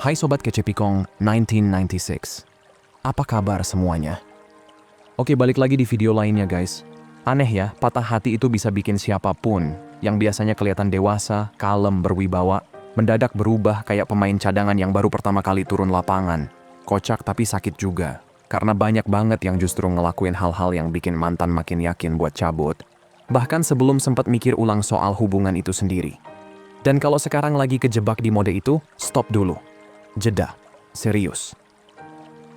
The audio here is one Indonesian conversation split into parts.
Hai Sobat Kecepikong 1996. Apa kabar semuanya? Oke, balik lagi di video lainnya guys. Aneh ya, patah hati itu bisa bikin siapapun yang biasanya kelihatan dewasa, kalem, berwibawa, mendadak berubah kayak pemain cadangan yang baru pertama kali turun lapangan. Kocak tapi sakit juga. Karena banyak banget yang justru ngelakuin hal-hal yang bikin mantan makin yakin buat cabut. Bahkan sebelum sempat mikir ulang soal hubungan itu sendiri. Dan kalau sekarang lagi kejebak di mode itu, stop dulu. Jeda. Serius.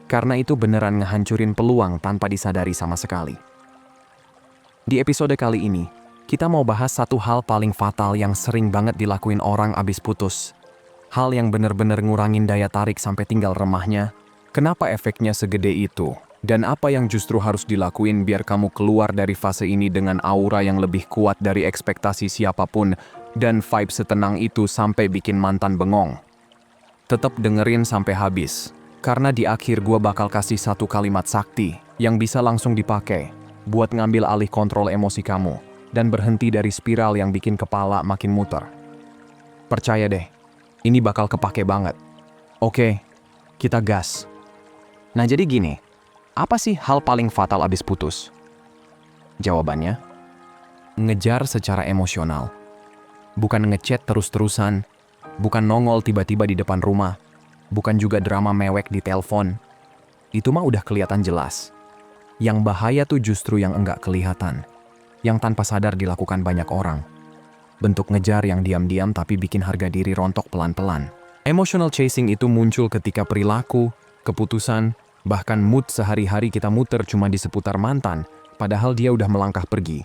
Karena itu beneran ngehancurin peluang tanpa disadari sama sekali. Di episode kali ini, kita mau bahas satu hal paling fatal yang sering banget dilakuin orang abis putus. Hal yang bener-bener ngurangin daya tarik sampai tinggal remahnya. Kenapa efeknya segede itu? Dan apa yang justru harus dilakuin biar kamu keluar dari fase ini dengan aura yang lebih kuat dari ekspektasi siapapun dan vibe setenang itu sampai bikin mantan bengong. Tetap dengerin sampai habis, karena di akhir gua bakal kasih satu kalimat sakti yang bisa langsung dipakai buat ngambil alih kontrol emosi kamu dan berhenti dari spiral yang bikin kepala makin muter. Percaya deh, ini bakal kepake banget. Oke, kita gas. Nah jadi gini, apa sih hal paling fatal abis putus? Jawabannya, ngejar secara emosional. Bukan ngechat terus-terusan, bukan nongol tiba-tiba di depan rumah, bukan juga drama mewek di telepon. Itu mah udah kelihatan jelas. Yang bahaya tuh justru yang enggak kelihatan, yang tanpa sadar dilakukan banyak orang. Bentuk ngejar yang diam-diam tapi bikin harga diri rontok pelan-pelan. Emotional chasing itu muncul ketika perilaku, keputusan, bahkan mood sehari-hari kita muter cuma di seputar mantan, padahal dia udah melangkah pergi.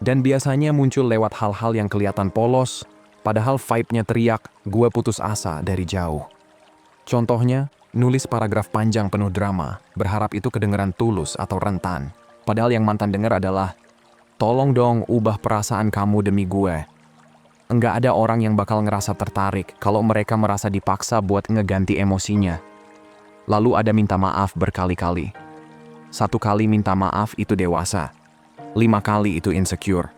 Dan biasanya muncul lewat hal-hal yang kelihatan polos, padahal vibe-nya teriak, gue putus asa dari jauh. Contohnya, nulis paragraf panjang penuh drama, berharap itu kedengeran tulus atau rentan. Padahal yang mantan denger adalah, tolong dong ubah perasaan kamu demi gue. Enggak ada orang yang bakal ngerasa tertarik kalau mereka merasa dipaksa buat ngeganti emosinya. Lalu ada minta maaf berkali-kali. 1 kali minta maaf itu dewasa. 5 kali itu insecure.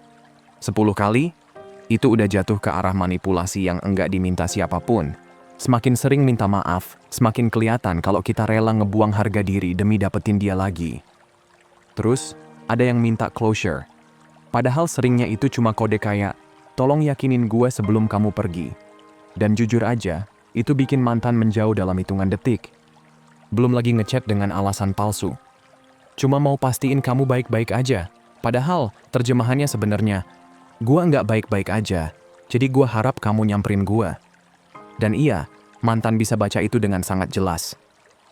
10 kali, itu udah jatuh ke arah manipulasi yang enggak diminta siapapun. Semakin sering minta maaf, semakin kelihatan kalau kita rela ngebuang harga diri demi dapetin dia lagi. Terus, ada yang minta closure. Padahal seringnya itu cuma kode kayak, tolong yakinin gue sebelum kamu pergi. Dan jujur aja, itu bikin mantan menjauh dalam hitungan detik. Belum lagi ngechat dengan alasan palsu. Cuma mau pastiin kamu baik-baik aja. Padahal terjemahannya sebenarnya, gua nggak baik-baik aja, jadi gua harap kamu nyamperin gua. Dan iya, mantan bisa baca itu dengan sangat jelas.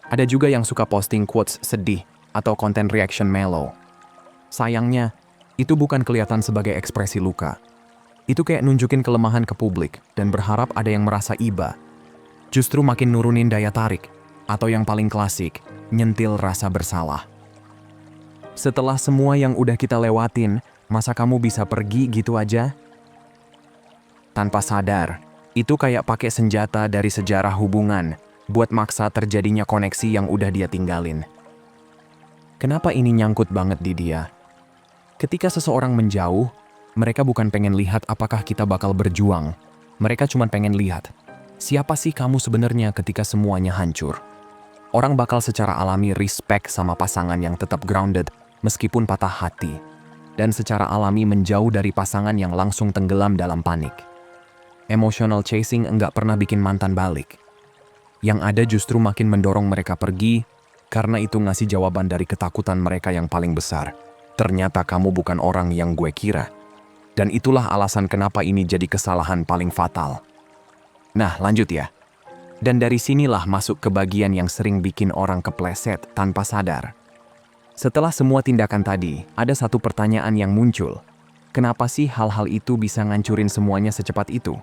Ada juga yang suka posting quotes sedih atau konten reaction mellow. Sayangnya, itu bukan kelihatan sebagai ekspresi luka. Itu kayak nunjukin kelemahan ke publik dan berharap ada yang merasa iba. Justru makin nurunin daya tarik, atau yang paling klasik, nyentil rasa bersalah. Setelah semua yang udah kita lewatin, masa kamu bisa pergi gitu aja? Tanpa sadar, itu kayak pakai senjata dari sejarah hubungan buat maksa terjadinya koneksi yang udah dia tinggalin. Kenapa ini nyangkut banget di dia? Ketika seseorang menjauh, mereka bukan pengen lihat apakah kita bakal berjuang. Mereka cuma pengen lihat, siapa sih kamu sebenarnya ketika semuanya hancur? Orang bakal secara alami respect sama pasangan yang tetap grounded, meskipun patah hati, dan secara alami menjauh dari pasangan yang langsung tenggelam dalam panik. Emotional chasing enggak pernah bikin mantan balik. Yang ada justru makin mendorong mereka pergi, karena itu ngasih jawaban dari ketakutan mereka yang paling besar. Ternyata kamu bukan orang yang gue kira. Dan itulah alasan kenapa ini jadi kesalahan paling fatal. Nah, lanjut ya. Dan dari sinilah masuk ke bagian yang sering bikin orang kepleset tanpa sadar. Setelah semua tindakan tadi, ada satu pertanyaan yang muncul. Kenapa sih hal-hal itu bisa ngancurin semuanya secepat itu?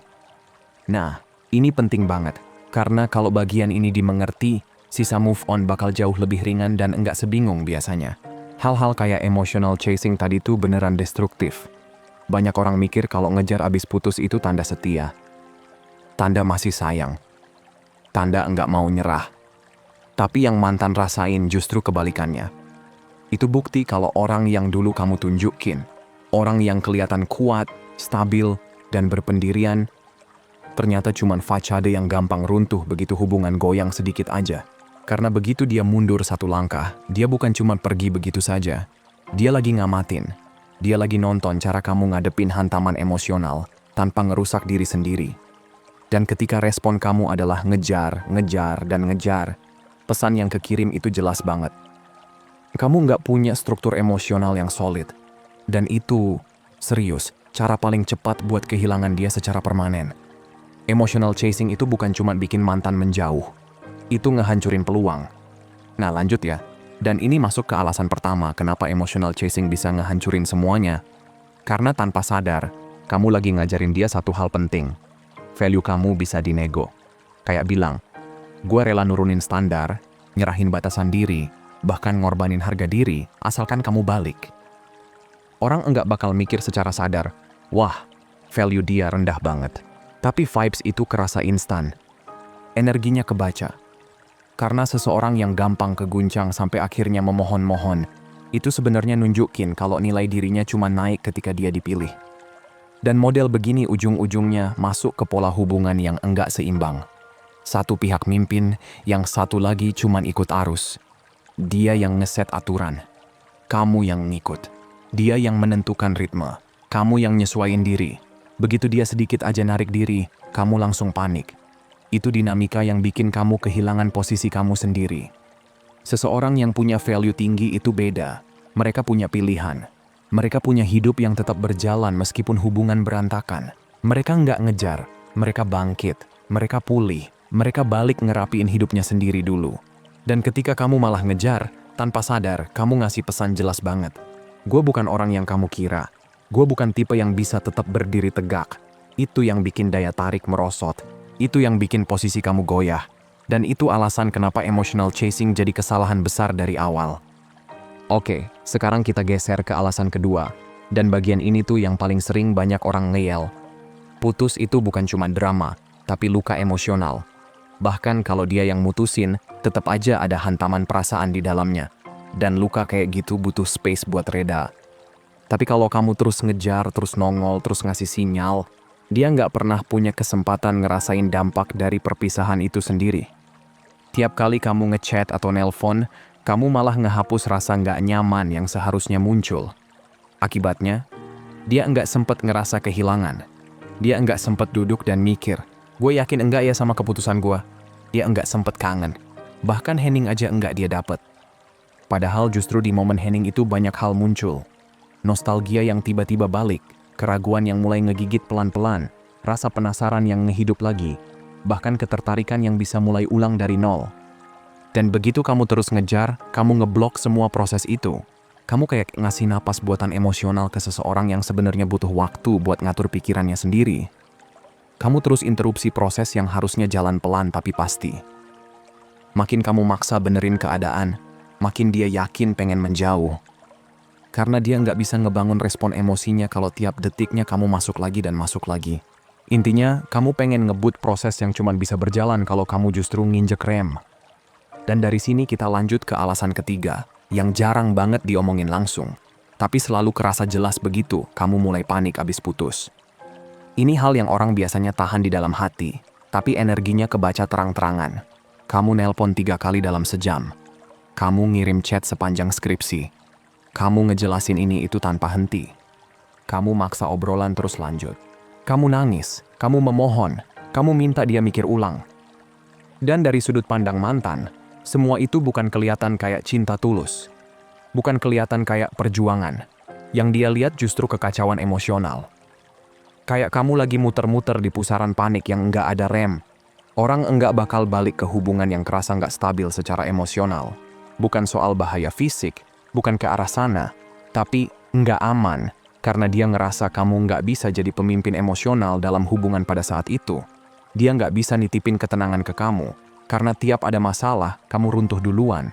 Nah, ini penting banget. Karena kalau bagian ini dimengerti, sisa move on bakal jauh lebih ringan dan enggak sebingung biasanya. Hal-hal kayak emotional chasing tadi tuh beneran destruktif. Banyak orang mikir kalau ngejar abis putus itu tanda setia. Tanda masih sayang. Tanda enggak mau nyerah. Tapi yang mantan rasain justru kebalikannya. Itu bukti kalau orang yang dulu kamu tunjukin, orang yang kelihatan kuat, stabil, dan berpendirian, ternyata cuman facade yang gampang runtuh begitu hubungan goyang sedikit aja. Karena begitu dia mundur satu langkah, dia bukan cuma pergi begitu saja. Dia lagi ngamatin. Dia lagi nonton cara kamu ngadepin hantaman emosional tanpa ngerusak diri sendiri. Dan ketika respon kamu adalah ngejar, dan ngejar, pesan yang kekirim itu jelas banget. Kamu nggak punya struktur emosional yang solid. Dan itu, serius, cara paling cepat buat kehilangan dia secara permanen. Emotional chasing itu bukan cuma bikin mantan menjauh. Itu ngehancurin peluang. Nah lanjut ya. Dan ini masuk ke alasan pertama kenapa emotional chasing bisa ngehancurin semuanya. Karena tanpa sadar, kamu lagi ngajarin dia satu hal penting. Value kamu bisa dinego. Kayak bilang, gue rela nurunin standar, nyerahin batasan diri, bahkan ngorbanin harga diri, asalkan kamu balik. Orang enggak bakal mikir secara sadar, wah, value dia rendah banget. Tapi vibes itu kerasa instan. Energinya kebaca. Karena seseorang yang gampang keguncang sampai akhirnya memohon-mohon, itu sebenarnya nunjukin kalau nilai dirinya cuma naik ketika dia dipilih. Dan model begini ujung-ujungnya masuk ke pola hubungan yang enggak seimbang. Satu pihak mimpin, yang satu lagi cuman ikut arus. Dia yang ngeset aturan. Kamu yang ngikut. Dia yang menentukan ritme. Kamu yang nyesuaiin diri. Begitu dia sedikit aja narik diri, kamu langsung panik. Itu dinamika yang bikin kamu kehilangan posisi kamu sendiri. Seseorang yang punya value tinggi itu beda. Mereka punya pilihan. Mereka punya hidup yang tetap berjalan meskipun hubungan berantakan. Mereka nggak ngejar. Mereka bangkit. Mereka pulih. Mereka balik ngerapiin hidupnya sendiri dulu. Dan ketika kamu malah ngejar, tanpa sadar, kamu ngasih pesan jelas banget. Gue bukan orang yang kamu kira. Gue bukan tipe yang bisa tetap berdiri tegak. Itu yang bikin daya tarik merosot. Itu yang bikin posisi kamu goyah. Dan itu alasan kenapa emotional chasing jadi kesalahan besar dari awal. Oke, sekarang kita geser ke alasan kedua. Dan bagian ini tuh yang paling sering banyak orang ngeyel. Putus itu bukan cuma drama, tapi luka emosional. Bahkan kalau dia yang mutusin, tetap aja ada hantaman perasaan di dalamnya. Dan luka kayak gitu butuh space buat reda. Tapi kalau kamu terus ngejar, terus nongol, terus ngasih sinyal, dia nggak pernah punya kesempatan ngerasain dampak dari perpisahan itu sendiri. Tiap kali kamu ngechat atau nelpon, kamu malah ngehapus rasa nggak nyaman yang seharusnya muncul. Akibatnya, dia nggak sempet ngerasa kehilangan. Dia nggak sempet duduk dan mikir, gue yakin enggak ya sama keputusan gue. Dia enggak sempet kangen. Bahkan hening aja enggak dia dapet. Padahal justru di momen hening itu banyak hal muncul. Nostalgia yang tiba-tiba balik, keraguan yang mulai ngegigit pelan-pelan, rasa penasaran yang ngehidup lagi, bahkan ketertarikan yang bisa mulai ulang dari nol. Dan begitu kamu terus ngejar, kamu ngeblok semua proses itu. Kamu kayak ngasih napas buatan emosional ke seseorang yang sebenarnya butuh waktu buat ngatur pikirannya sendiri. Kamu terus interupsi proses yang harusnya jalan pelan tapi pasti. Makin kamu maksa benerin keadaan, makin dia yakin pengen menjauh. Karena dia nggak bisa ngebangun respon emosinya kalau tiap detiknya kamu masuk lagi dan masuk lagi. Intinya, kamu pengen ngebut proses yang cuma bisa berjalan kalau kamu justru nginjek rem. Dan dari sini kita lanjut ke alasan ketiga, yang jarang banget diomongin langsung. Tapi selalu kerasa jelas begitu kamu mulai panik abis putus. Ini hal yang orang biasanya tahan di dalam hati, tapi energinya kebaca terang-terangan. Kamu nelpon 3 kali dalam sejam. Kamu ngirim chat sepanjang skripsi. Kamu ngejelasin ini itu tanpa henti. Kamu maksa obrolan terus lanjut. Kamu nangis, kamu memohon, kamu minta dia mikir ulang. Dan dari sudut pandang mantan, semua itu bukan kelihatan kayak cinta tulus. Bukan kelihatan kayak perjuangan. Yang dia lihat justru kekacauan emosional. Kayak kamu lagi muter-muter di pusaran panik yang enggak ada rem. Orang enggak bakal balik ke hubungan yang kerasa enggak stabil secara emosional. Bukan soal bahaya fisik, bukan ke arah sana, tapi enggak aman karena dia ngerasa kamu enggak bisa jadi pemimpin emosional dalam hubungan pada saat itu. Dia enggak bisa nitipin ketenangan ke kamu, karena tiap ada masalah, kamu runtuh duluan.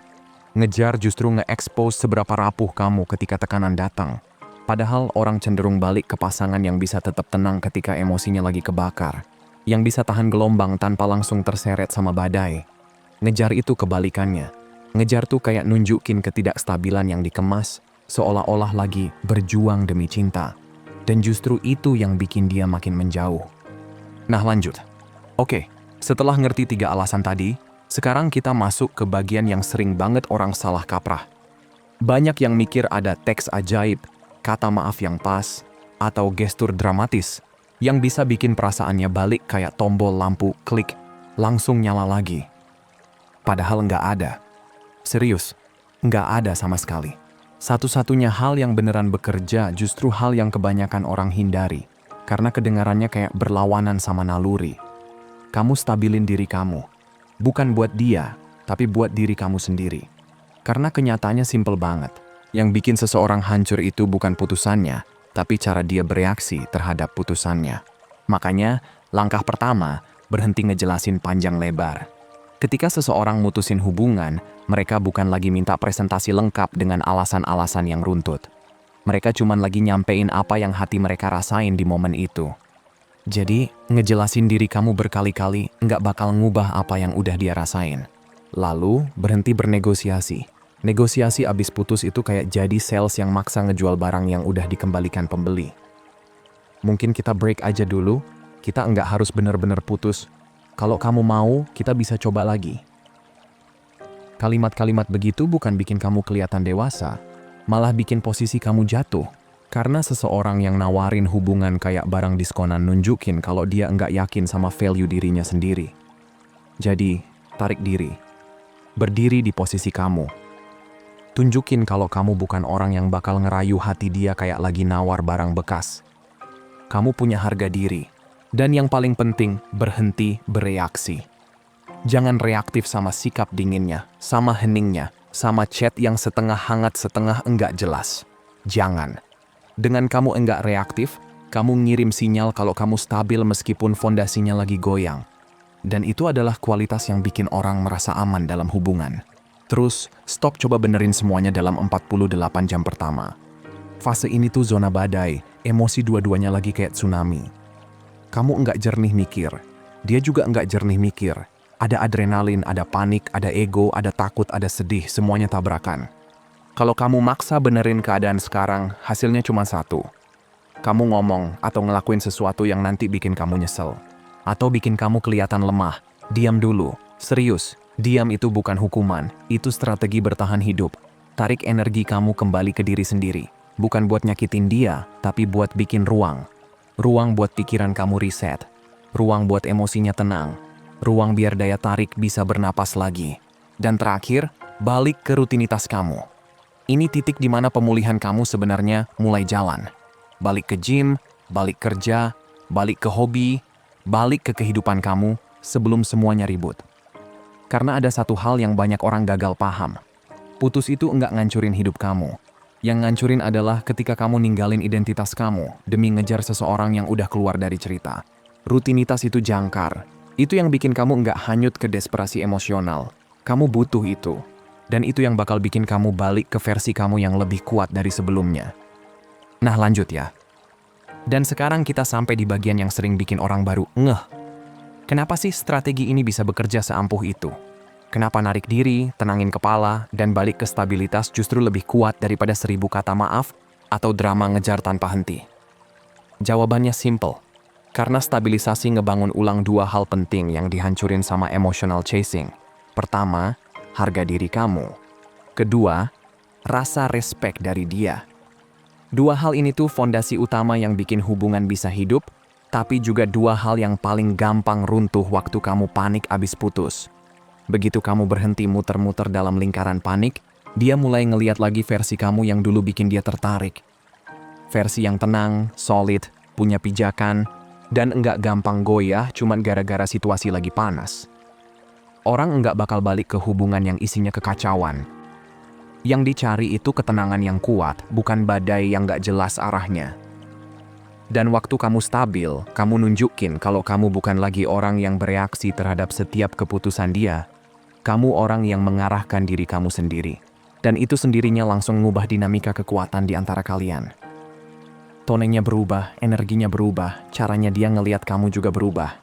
Ngejar justru nge-expose seberapa rapuh kamu ketika tekanan datang. Padahal orang cenderung balik ke pasangan yang bisa tetap tenang ketika emosinya lagi kebakar. Yang bisa tahan gelombang tanpa langsung terseret sama badai. Ngejar itu kebalikannya. Ngejar tuh kayak nunjukin ketidakstabilan yang dikemas, seolah-olah lagi berjuang demi cinta. Dan justru itu yang bikin dia makin menjauh. Nah lanjut, Oke, setelah ngerti 3 alasan tadi, sekarang kita masuk ke bagian yang sering banget orang salah kaprah. Banyak yang mikir ada teks ajaib, kata maaf yang pas, atau gestur dramatis yang bisa bikin perasaannya balik kayak tombol lampu klik, langsung nyala lagi. Padahal nggak ada. Serius, nggak ada sama sekali. Satu-satunya hal yang beneran bekerja justru hal yang kebanyakan orang hindari, karena kedengarannya kayak berlawanan sama naluri. Kamu stabilin diri kamu. Bukan buat dia, tapi buat diri kamu sendiri. Karena kenyataannya simple banget. Yang bikin seseorang hancur itu bukan putusannya, tapi cara dia bereaksi terhadap putusannya. Makanya, langkah pertama, berhenti ngejelasin panjang lebar. Ketika seseorang mutusin hubungan, mereka bukan lagi minta presentasi lengkap dengan alasan-alasan yang runtut. Mereka cuman lagi nyampein apa yang hati mereka rasain di momen itu. Jadi, ngejelasin diri kamu berkali-kali nggak bakal ngubah apa yang udah dia rasain. Lalu, berhenti bernegosiasi. Negosiasi abis putus itu kayak jadi sales yang maksa ngejual barang yang udah dikembalikan pembeli. Mungkin kita break aja dulu, kita nggak harus bener-bener putus. Kalau kamu mau, kita bisa coba lagi. Kalimat-kalimat begitu bukan bikin kamu kelihatan dewasa, malah bikin posisi kamu jatuh. Karena seseorang yang nawarin hubungan kayak barang diskonan nunjukin kalau dia nggak yakin sama value dirinya sendiri. Jadi, tarik diri. Berdiri di posisi kamu. Tunjukin kalau kamu bukan orang yang bakal ngerayu hati dia kayak lagi nawar barang bekas. Kamu punya harga diri. Dan yang paling penting, berhenti bereaksi. Jangan reaktif sama sikap dinginnya, sama heningnya, sama chat yang setengah hangat setengah enggak jelas. Jangan. Dengan kamu enggak reaktif, kamu ngirim sinyal kalau kamu stabil meskipun fondasinya lagi goyang. Dan itu adalah kualitas yang bikin orang merasa aman dalam hubungan. Terus, stop coba benerin semuanya dalam 48 jam pertama. Fase ini tuh zona badai, emosi dua-duanya lagi kayak tsunami. Kamu enggak jernih mikir, dia juga enggak jernih mikir. Ada adrenalin, ada panik, ada ego, ada takut, ada sedih, semuanya tabrakan. Kalau kamu maksa benerin keadaan sekarang, hasilnya cuma satu. Kamu ngomong atau ngelakuin sesuatu yang nanti bikin kamu nyesel. Atau bikin kamu kelihatan lemah. Diam dulu, serius. Diam itu bukan hukuman, itu strategi bertahan hidup. Tarik energi kamu kembali ke diri sendiri. Bukan buat nyakitin dia, tapi buat bikin ruang. Ruang buat pikiran kamu reset. Ruang buat emosinya tenang. Ruang biar daya tarik bisa bernapas lagi. Dan terakhir, balik ke rutinitas kamu. Ini titik di mana pemulihan kamu sebenarnya mulai jalan. Balik ke gym, balik kerja, balik ke hobi, balik ke kehidupan kamu sebelum semuanya ribut. Karena ada satu hal yang banyak orang gagal paham. Putus itu enggak ngancurin hidup kamu. Yang ngancurin adalah ketika kamu ninggalin identitas kamu demi ngejar seseorang yang udah keluar dari cerita. Rutinitas itu jangkar. Itu yang bikin kamu nggak hanyut ke desperasi emosional. Kamu butuh itu. Dan itu yang bakal bikin kamu balik ke versi kamu yang lebih kuat dari sebelumnya. Nah, lanjut ya. Dan sekarang kita sampai di bagian yang sering bikin orang baru ngeh. Kenapa sih strategi ini bisa bekerja seampuh itu? Kenapa narik diri, tenangin kepala, dan balik ke stabilitas justru lebih kuat daripada 1000 kata maaf atau drama ngejar tanpa henti? Jawabannya simple. Karena stabilisasi ngebangun ulang 2 hal penting yang dihancurin sama emotional chasing. Pertama, harga diri kamu. Kedua, rasa respect dari dia. 2 hal ini tuh fondasi utama yang bikin hubungan bisa hidup, tapi juga 2 hal yang paling gampang runtuh waktu kamu panik abis putus. Begitu kamu berhenti muter-muter dalam lingkaran panik, dia mulai ngeliat lagi versi kamu yang dulu bikin dia tertarik. Versi yang tenang, solid, punya pijakan, dan enggak gampang goyah cuman gara-gara situasi lagi panas. Orang enggak bakal balik ke hubungan yang isinya kekacauan. Yang dicari itu ketenangan yang kuat, bukan badai yang enggak jelas arahnya. Dan waktu kamu stabil, kamu nunjukin kalau kamu bukan lagi orang yang bereaksi terhadap setiap keputusan dia. Kamu orang yang mengarahkan diri kamu sendiri. Dan itu sendirinya langsung ngubah dinamika kekuatan di antara kalian. Tonenya berubah, energinya berubah, caranya dia ngeliat kamu juga berubah.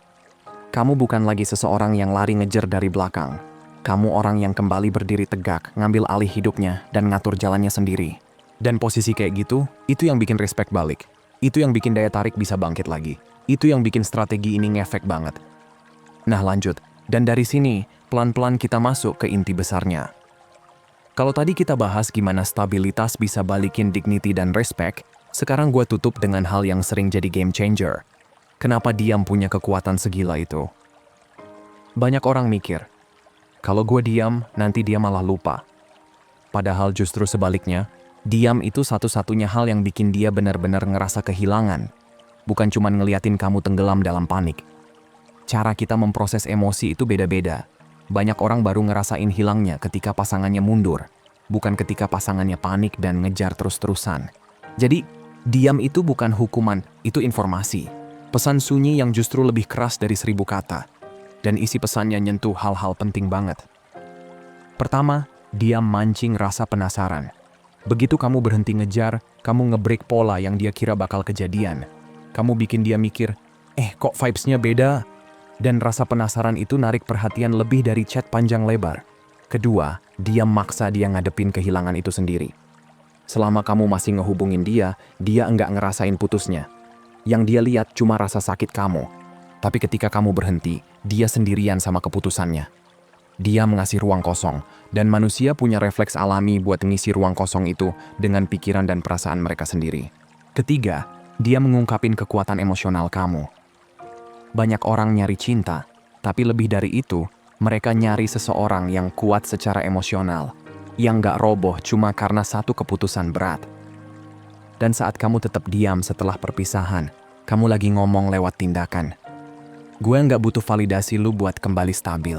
Kamu bukan lagi seseorang yang lari ngejar dari belakang. Kamu orang yang kembali berdiri tegak, ngambil alih hidupnya, dan ngatur jalannya sendiri. Dan posisi kayak gitu, itu yang bikin respect balik. Itu yang bikin daya tarik bisa bangkit lagi. Itu yang bikin strategi ini ngefek banget. Nah lanjut, dan dari sini pelan-pelan kita masuk ke inti besarnya. Kalau tadi kita bahas gimana stabilitas bisa balikin dignity dan respect, sekarang gue tutup dengan hal yang sering jadi game changer. Kenapa diam punya kekuatan segila itu? Banyak orang mikir, kalau gue diam, nanti dia malah lupa. Padahal justru sebaliknya, diam itu satu-satunya hal yang bikin dia benar-benar ngerasa kehilangan. Bukan cuma ngeliatin kamu tenggelam dalam panik. Cara kita memproses emosi itu beda-beda. Banyak orang baru ngerasain hilangnya ketika pasangannya mundur, bukan ketika pasangannya panik dan ngejar terus-terusan. Jadi, diam itu bukan hukuman, itu informasi. Pesan sunyi yang justru lebih keras dari 1000 kata. Dan isi pesannya nyentuh hal-hal penting banget. Pertama, diam mancing rasa penasaran. Begitu kamu berhenti ngejar, kamu nge-break pola yang dia kira bakal kejadian. Kamu bikin dia mikir, kok vibes-nya beda? Dan rasa penasaran itu narik perhatian lebih dari chat panjang lebar. Kedua, dia maksa dia ngadepin kehilangan itu sendiri. Selama kamu masih ngehubungin dia enggak ngerasain putusnya. Yang dia lihat cuma rasa sakit kamu. Tapi ketika kamu berhenti, dia sendirian sama keputusannya. Dia mengasih ruang kosong, dan manusia punya refleks alami buat ngisi ruang kosong itu dengan pikiran dan perasaan mereka sendiri. Ketiga, dia mengungkapin kekuatan emosional kamu. Banyak orang nyari cinta, tapi lebih dari itu, mereka nyari seseorang yang kuat secara emosional, yang gak roboh cuma karena satu keputusan berat. Dan saat kamu tetap diam setelah perpisahan, kamu lagi ngomong lewat tindakan. Gue gak butuh validasi lu buat kembali stabil.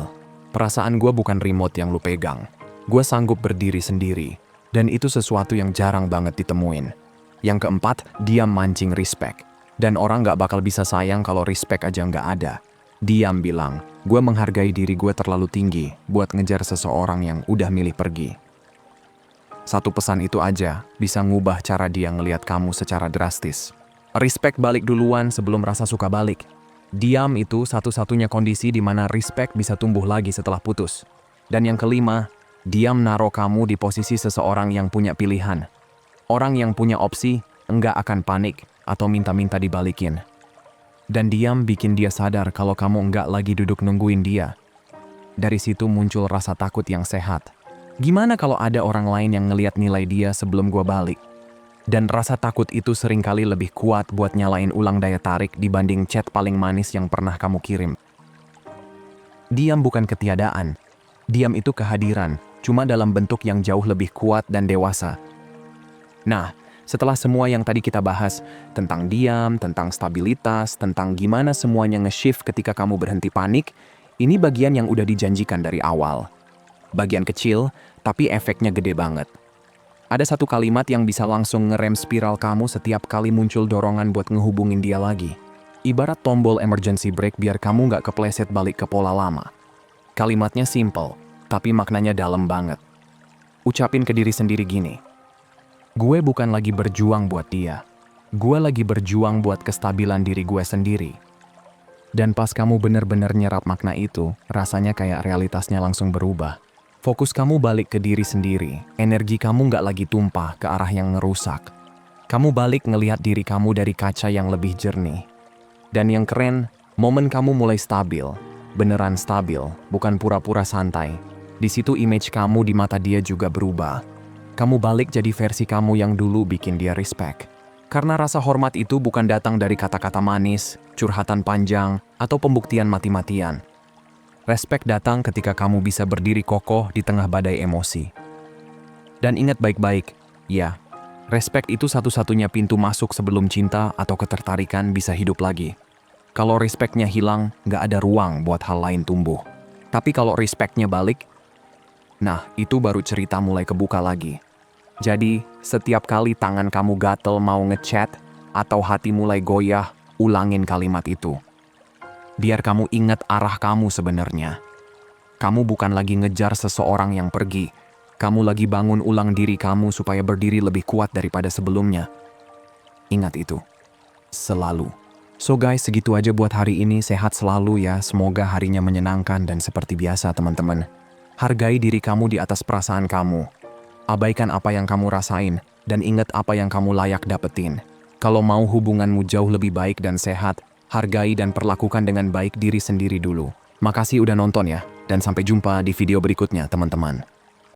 Perasaan gue bukan remote yang lu pegang. Gue sanggup berdiri sendiri, dan itu sesuatu yang jarang banget ditemuin. Yang keempat, dia mancing respect. Dan orang gak bakal bisa sayang kalau respect aja gak ada. Diam bilang, gue menghargai diri gue terlalu tinggi buat ngejar seseorang yang udah milih pergi. Satu pesan itu aja bisa ngubah cara dia ngelihat kamu secara drastis. Respect balik duluan sebelum rasa suka balik. Diam itu satu-satunya kondisi di mana respect bisa tumbuh lagi setelah putus. Dan yang kelima, diam naruh kamu di posisi seseorang yang punya pilihan. Orang yang punya opsi enggak akan panik atau minta-minta dibalikin. Dan diam bikin dia sadar kalau kamu enggak lagi duduk nungguin dia. Dari situ muncul rasa takut yang sehat. Gimana kalau ada orang lain yang ngelihat nilai dia sebelum gua balik? Dan rasa takut itu seringkali lebih kuat buat nyalain ulang daya tarik dibanding chat paling manis yang pernah kamu kirim. Diam bukan ketiadaan. Diam itu kehadiran, cuma dalam bentuk yang jauh lebih kuat dan dewasa. Nah, setelah semua yang tadi kita bahas, tentang diam, tentang stabilitas, tentang gimana semuanya nge-shift ketika kamu berhenti panik, ini bagian yang udah dijanjikan dari awal. Bagian kecil, tapi efeknya gede banget. Ada satu kalimat yang bisa langsung ngerem spiral kamu setiap kali muncul dorongan buat ngehubungin dia lagi. Ibarat tombol emergency brake biar kamu nggak kepleset balik ke pola lama. Kalimatnya simple, tapi maknanya dalam banget. Ucapin ke diri sendiri gini, gue bukan lagi berjuang buat dia. Gue lagi berjuang buat kestabilan diri gue sendiri. Dan pas kamu bener-bener nyerap makna itu, rasanya kayak realitasnya langsung berubah. Fokus kamu balik ke diri sendiri. Energi kamu nggak lagi tumpah ke arah yang ngerusak. Kamu balik ngelihat diri kamu dari kaca yang lebih jernih. Dan yang keren, momen kamu mulai stabil. Beneran stabil, bukan pura-pura santai. Di situ image kamu di mata dia juga berubah. Kamu balik jadi versi kamu yang dulu bikin dia respect. Karena rasa hormat itu bukan datang dari kata-kata manis, curhatan panjang, atau pembuktian mati-matian. Respect datang ketika kamu bisa berdiri kokoh di tengah badai emosi. Dan ingat baik-baik, ya, respect itu satu-satunya pintu masuk sebelum cinta atau ketertarikan bisa hidup lagi. Kalau respectnya hilang, nggak ada ruang buat hal lain tumbuh. Tapi kalau respectnya balik, nah itu baru cerita mulai kebuka lagi. Jadi, setiap kali tangan kamu gatel mau ngechat atau hati mulai goyah, ulangin kalimat itu. Biar kamu ingat arah kamu sebenarnya. Kamu bukan lagi ngejar seseorang yang pergi. Kamu lagi bangun ulang diri kamu supaya berdiri lebih kuat daripada sebelumnya. Ingat itu. Selalu. So guys, segitu aja buat hari ini. Sehat selalu ya. Semoga harinya menyenangkan dan seperti biasa teman-teman. Hargai diri kamu di atas perasaan kamu. Abaikan apa yang kamu rasain, dan ingat apa yang kamu layak dapetin. Kalau mau hubunganmu jauh lebih baik dan sehat, hargai dan perlakukan dengan baik diri sendiri dulu. Makasih udah nonton ya, dan sampai jumpa di video berikutnya teman-teman.